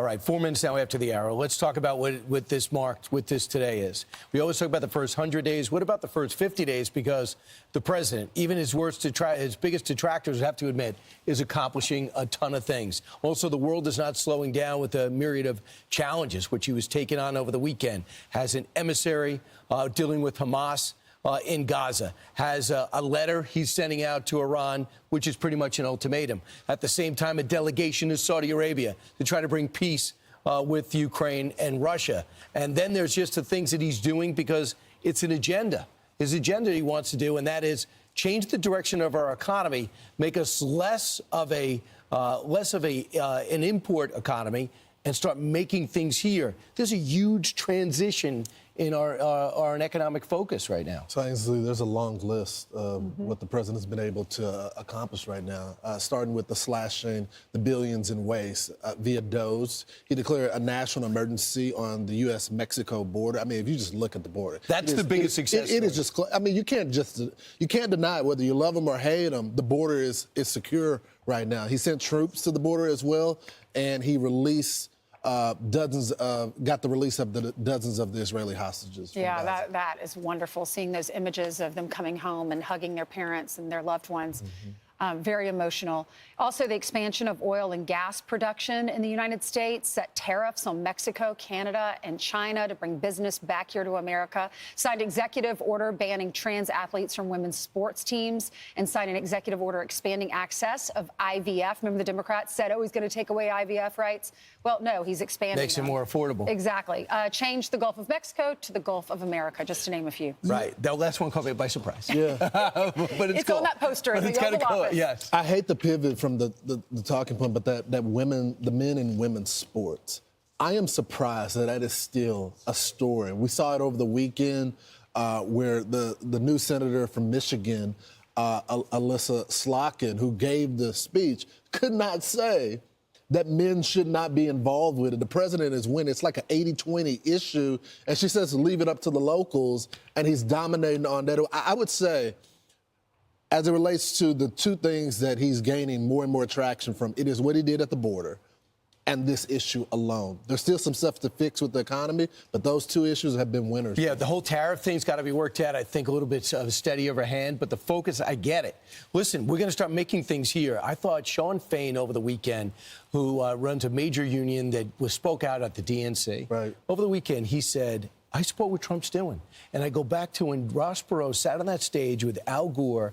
All right, 4 minutes now after the hour. Let's talk about what this today is. We always talk about the first 100 days. What about the first 50 days? Because the president, even his biggest detractors have to admit, is accomplishing a ton of things. Also, the world is not slowing down with a myriad of challenges, which he was taking on over the weekend. Has an emissary dealing with Hamas in Gaza, has a letter he's sending out to Iran, which is pretty much an ultimatum. At the same time, a delegation to Saudi Arabia to try to bring peace with Ukraine and Russia. And then there's just the things that he's doing because it's an agenda. His agenda he wants to do, and that is change the direction of our economy, make us less of an import economy, and start making things here. There's a huge transition in our economic focus right now. So, Ainsley, there's a long list of what the president's been able to accomplish right now, starting with the slashing the billions in waste via DOGE. He declared a national emergency on the U.S.-Mexico border. I mean, if you just look at the border. That's the biggest success. It is just, I mean, you can't deny it, whether you love them or hate them, the border is secure right now. He sent troops to the border as well, and he released got the release of the dozens of the Israeli hostages. Yeah, that is wonderful, seeing those images of them coming home and hugging their parents and their loved ones. Very emotional. Also, the expansion of oil and gas production in the United States, set tariffs on Mexico, Canada, and China to bring business back here to America, signed executive order banning trans athletes from women's sports teams, and signed an executive order expanding access of IVF. Remember the Democrats said, oh, he's going to take away IVF rights? Well, no, he's expanding Makes it more affordable. Exactly. Changed the Gulf of Mexico to the Gulf of America, just to name a few. Right. The last one caught me by surprise. Yeah. But it's cool. On that poster. But it's kind of cool. Yes. I hate the pivot from the talking point, but the men in women's sports. I am surprised that is still a story. We saw it over the weekend where the new senator from Michigan, Alyssa Slotkin, who gave the speech, could not say that men should not be involved with it. The president is winning. It's like an 80-20 issue. And she says leave it up to the locals, and he's dominating on that. I would say, as it relates to the two things that he's gaining more and more traction from, it is what he did at the border and this issue alone. There's still some stuff to fix with the economy, but those two issues have been winners. Yeah, the whole tariff thing's got to be worked out. I think a little bit of a steady overhand, but the focus, I get it. Listen, we're going to start making things here. I thought Sean Fain over the weekend, who runs a major union that spoke out at the DNC. Right. Over the weekend, he said, I support what Trump's doing. And I go back to when Ross Perot sat on that stage with Al Gore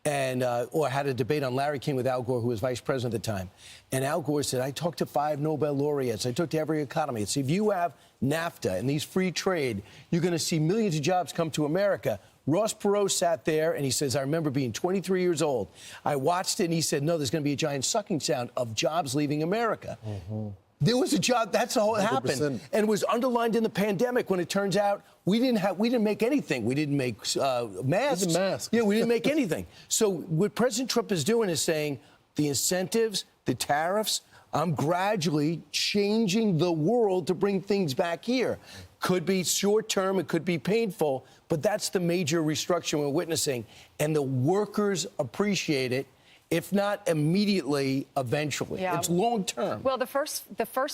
and or had a debate on Larry King with Al Gore, who was vice president at the time. And Al Gore said, I talked to 5 Nobel laureates. I talked to every economy. It's if you have NAFTA and these free trade, you're going to see millions of jobs come to America. Ross Perot sat there and he says, I remember being 23 years old. I watched it and he said, no, there's going to be a giant sucking sound of jobs leaving America. There was a job. That's how it happened, and it was underlined in the pandemic when it turns out we didn't make anything. We didn't make masks. Yeah, we didn't make anything. So what President Trump is doing is saying the incentives, the tariffs. I'm gradually changing the world to bring things back here. Could be short term. It could be painful, but that's the major restructuring we're witnessing, and the workers appreciate it. If not immediately, eventually. Yeah. It's long term. Well, the first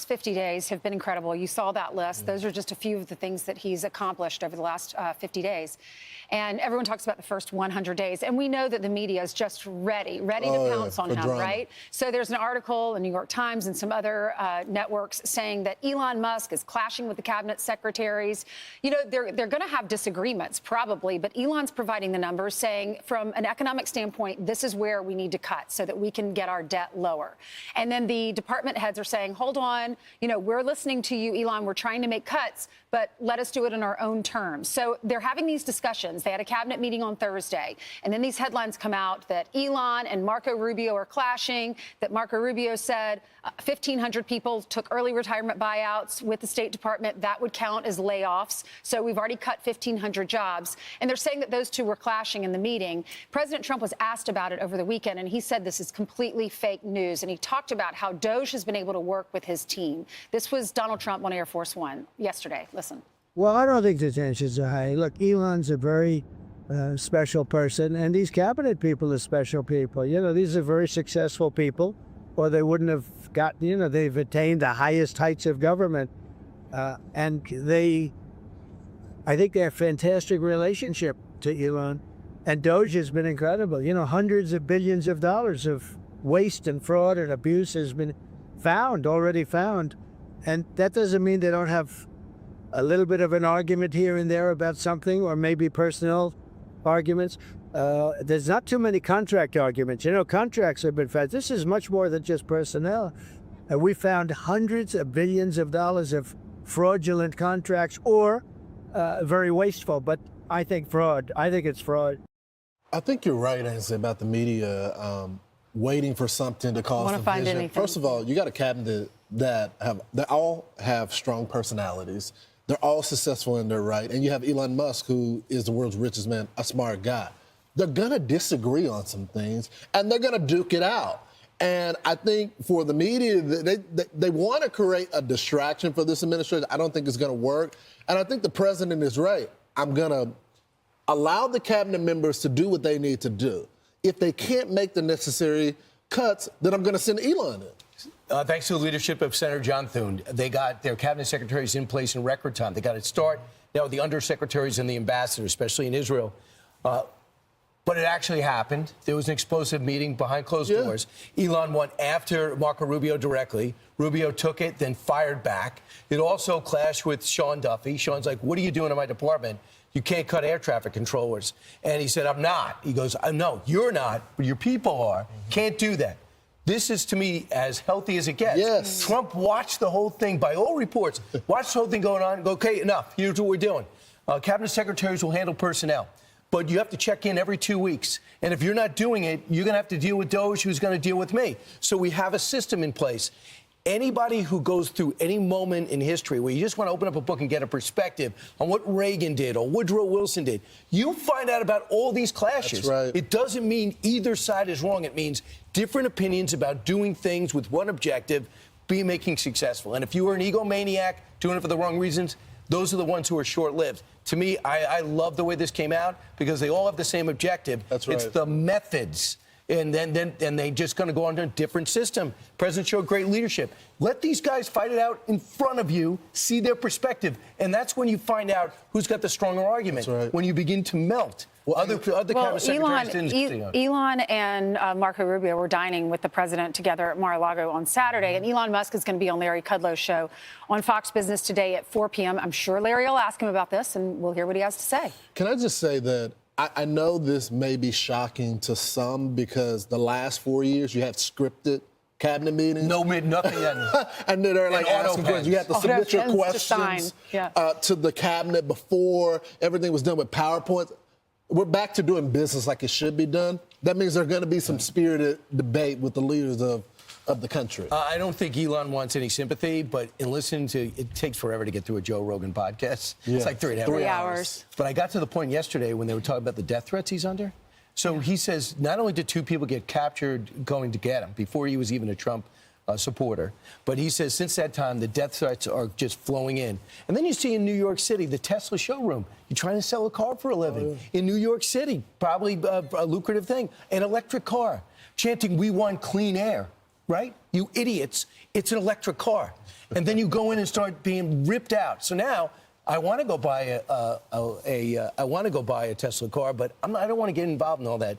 50 days have been incredible. You saw that list. Those are just a few of the things that he's accomplished over the last 50 days. And everyone talks about the first 100 days. And we know that the media is just ready to pounce on him, right? So there's an article in the New York Times and some other networks saying that Elon Musk is clashing with the cabinet secretaries. You know, they're going to have disagreements, probably. But Elon's providing the numbers, saying from an economic standpoint, this is where we need to cut so that we can get our debt lower. And then the department heads are saying, hold on, you know, we're listening to you, Elon. We're trying to make cuts, but let us do it in our own terms. So they're having these discussions. They had a cabinet meeting on Thursday, and then these headlines come out that Elon and Marco Rubio are clashing, that Marco Rubio said 1,500 people took early retirement buyouts with the State Department. That would count as layoffs. So we've already cut 1,500 jobs. And they're saying that those two were clashing in the meeting. President Trump was asked about it over the weekend, and he said this is completely fake news. And he talked about how DOGE has been able to work with his team. This was Donald Trump on Air Force One yesterday. Listen. Well, I don't think the tensions are high. Look, Elon's a very special person, and these cabinet people are special people. You know, these are very successful people, or they wouldn't have gotten, they've attained the highest heights of government. And I think they have a fantastic relationship to Elon. And Doge has been incredible. Hundreds of billions of dollars of waste and fraud and abuse has been already found. And that doesn't mean they don't have a little bit of an argument here and there about something, or maybe personal arguments. There's not too many contract arguments. Contracts have been found. This is much more than just personnel. We found hundreds of billions of dollars of fraudulent contracts, or very wasteful. But I think fraud. I think it's fraud. I think you're right, Ainsley, about the media waiting for something to cause division. Find anything. First of all, you got a cabinet that all have strong personalities. They're all successful in their right. And you have Elon Musk, who is the world's richest man, a smart guy. They're going to disagree on some things, and they're going to duke it out. And I think for the media, they want to create a distraction for this administration. I don't think it's going to work. And I think the president is right. I'm going to allow the cabinet members to do what they need to do. If they can't make the necessary cuts, then I'm going to send Elon in. Thanks to the leadership of Senator John Thune, they got their cabinet secretaries in place in record time. They got it start now with the undersecretaries and the ambassadors, especially in Israel. But it actually happened. There was an explosive meeting behind closed doors. Elon went after Marco Rubio directly. Rubio took it, then fired back. It also clashed with Sean Duffy. Sean's like, what are you doing in my department? You can't cut air traffic controllers. And he said, I'm not. He goes, no, you're not, but your people are. Can't do that. This is, to me, as healthy as it gets. Yes. Trump watched the whole thing, by all reports, watched the whole thing going on and go, okay, enough. Here's what we're doing. Cabinet secretaries will handle personnel. But you have to check in every 2 weeks. And if you're not doing it, you're going to have to deal with Doge, who's going to deal with me. So we have a system in place. Anybody who goes through any moment in history where you just want to open up a book and get a perspective on what Reagan did or Woodrow Wilson did, you find out about all these clashes. That's right. It doesn't mean either side is wrong. It means different opinions about doing things with one objective, making successful. And if you are an egomaniac doing it for the wrong reasons, those are the ones who are short-lived. To me, I love the way this came out because they all have the same objective. That's right. It's the methods. And they just going to go on to a different system. President showed great leadership. Let these guys fight it out in front of you, see their perspective. And that's when you find out who's got the stronger argument. That's right. When you begin to melt. Well, other cabinet secretaries didn't see on. Elon and Marco Rubio were dining with the president together at Mar-a-Lago on Saturday, and Elon Musk is going to be on Larry Kudlow's show on Fox Business today at 4 p.m. I'm sure Larry will ask him about this, and we'll hear what he has to say. Can I just say that I know this may be shocking to some because the last 4 years you had scripted cabinet meetings. Nothing. And they're like asking questions. You had to submit your questions to the cabinet before everything was done with PowerPoint. We're back to doing business like it should be done. That means there's going to be some spirited debate with the leaders of the country. I don't think Elon wants any sympathy, but in listening to, it takes forever to get through a Joe Rogan podcast. Yeah. It's like 3.5 3 hours. But I got to the point yesterday when they were talking about the death threats he's under. So he says not only did 2 people get captured going to get him before he was even a Trump supporter, but he says since that time the death threats are just flowing in. And then you see in New York City, the Tesla showroom. You're trying to sell a car for a living. In New York City, probably a lucrative thing. An electric car, chanting, "We want clean air." Right? You idiots. It's an electric car. And then you go in and start being ripped out. So now I want to go buy a Tesla car, but I don't want to get involved in all the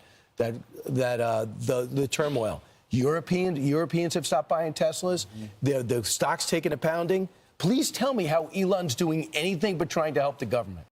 turmoil. Europeans have stopped buying Teslas. The stock's taking a pounding. Please tell me how Elon's doing anything but trying to help the government.